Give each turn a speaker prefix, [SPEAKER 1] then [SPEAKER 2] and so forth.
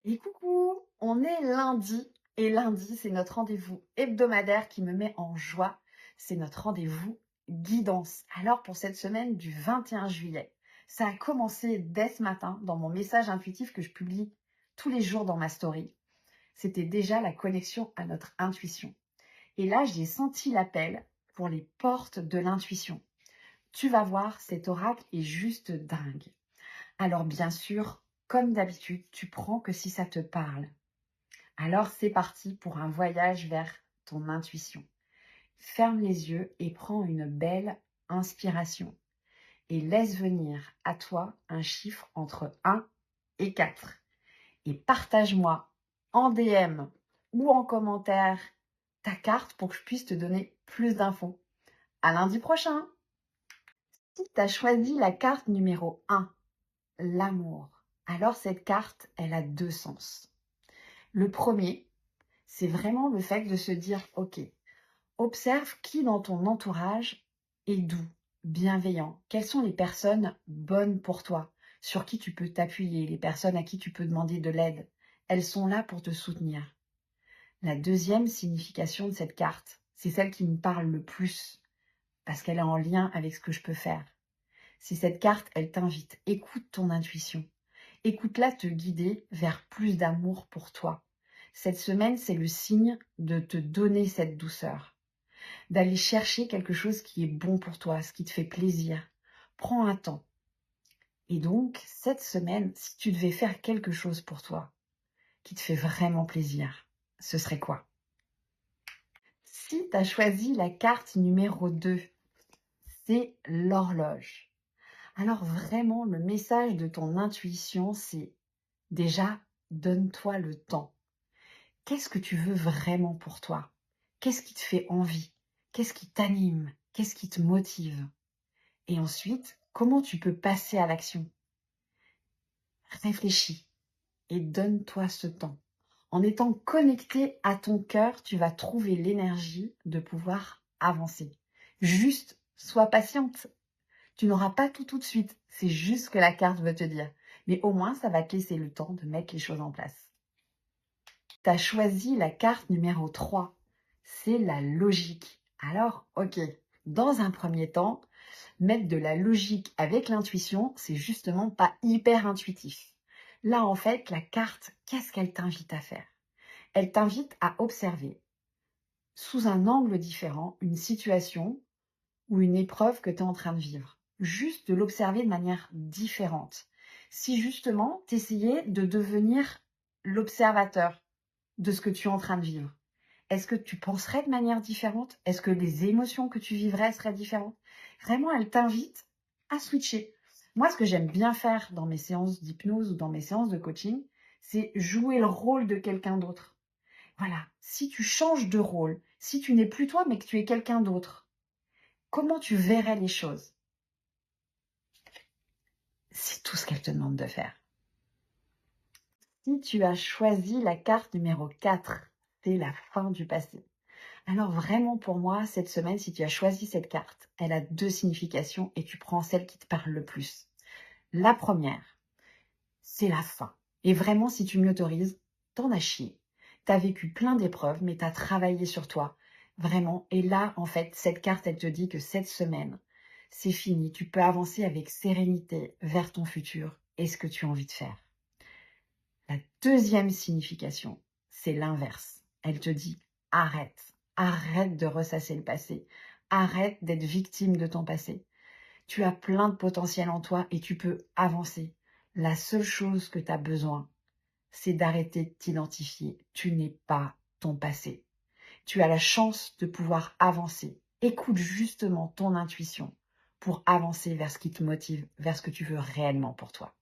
[SPEAKER 1] Et coucou, on est lundi et lundi, c'est notre rendez-vous hebdomadaire qui me met en joie. C'est notre rendez-vous guidance. Alors pour cette semaine du 21 juillet, ça a commencé dès ce matin dans mon message intuitif que je publie tous les jours dans ma story. C'était déjà la connexion à notre intuition. Et là, j'ai senti l'appel pour les portes de l'intuition. Tu vas voir, cet oracle est juste dingue. Alors bien sûr, comme d'habitude, tu prends que si ça te parle. Alors c'est parti pour un voyage vers ton intuition. Ferme les yeux et prends une belle inspiration. Et laisse venir à toi un chiffre entre 1 et 4. Et partage-moi en DM ou en commentaire ta carte pour que je puisse te donner plus d'infos. À lundi prochain! Si tu as choisi la carte numéro 1, l'amour, alors cette carte, elle a deux sens. Le premier, c'est vraiment le fait de se dire, ok, observe qui dans ton entourage est doux, bienveillant. Quelles sont les personnes bonnes pour toi, sur qui tu peux t'appuyer, les personnes à qui tu peux demander de l'aide. Elles sont là pour te soutenir. La deuxième signification de cette carte, c'est celle qui me parle le plus, parce qu'elle est en lien avec ce que je peux faire. C'est cette carte, elle t'invite. Écoute ton intuition. Écoute-la te guider vers plus d'amour pour toi. Cette semaine, c'est le signe de te donner cette douceur, d'aller chercher quelque chose qui est bon pour toi, ce qui te fait plaisir. Prends un temps. Et donc, cette semaine, si tu devais faire quelque chose pour toi, qui te fait vraiment plaisir, ce serait quoi? Si tu as choisi la carte numéro 2, c'est l'horloge. Alors vraiment, le message de ton intuition, c'est déjà, donne-toi le temps. Qu'est-ce que tu veux vraiment pour toi? Qu'est-ce qui te fait envie? Qu'est-ce qui t'anime? Qu'est-ce qui te motive? Et ensuite, comment tu peux passer à l'action? Réfléchis et donne-toi ce temps. En étant connecté à ton cœur, tu vas trouver l'énergie de pouvoir avancer. Juste, sois patiente. Tu n'auras pas tout de suite. C'est juste ce que la carte veut te dire. Mais au moins, ça va te laisser le temps de mettre les choses en place. Tu as choisi la carte numéro 3. C'est la logique. Alors, ok, dans un premier temps, mettre de la logique avec l'intuition, c'est justement pas hyper intuitif. Là, en fait, la carte, qu'est-ce qu'elle t'invite à faire? Elle t'invite à observer sous un angle différent une situation ou une épreuve que tu es en train de vivre. Juste de l'observer de manière différente. Si justement, tu essayais de devenir l'observateur de ce que tu es en train de vivre, est-ce que tu penserais de manière différente? Est-ce que les émotions que tu vivrais seraient différentes? Vraiment, elle t'invite à switcher. Moi, ce que j'aime bien faire dans mes séances d'hypnose ou dans mes séances de coaching, c'est jouer le rôle de quelqu'un d'autre. Voilà, si tu changes de rôle, si tu n'es plus toi, mais que tu es quelqu'un d'autre, comment tu verrais les choses? C'est tout ce qu'elle te demande de faire. Si tu as choisi la carte numéro 4, c'est la fin du passé. Alors vraiment pour moi, cette semaine, si tu as choisi cette carte, elle a deux significations et tu prends celle qui te parle le plus. La première, c'est la fin. Et vraiment, si tu m'y autorises, t'en as chié. T'as vécu plein d'épreuves, mais t'as travaillé sur toi. Vraiment. Et là, en fait, cette carte, elle te dit que cette semaine, c'est fini. Tu peux avancer avec sérénité vers ton futur et ce que tu as envie de faire. La deuxième signification, c'est l'inverse. Elle te dit, arrête. Arrête de ressasser le passé. Arrête d'être victime de ton passé. Tu as plein de potentiel en toi et tu peux avancer. La seule chose que tu as besoin, c'est d'arrêter de t'identifier. Tu n'es pas ton passé. Tu as la chance de pouvoir avancer. Écoute justement ton intuition pour avancer vers ce qui te motive, vers ce que tu veux réellement pour toi.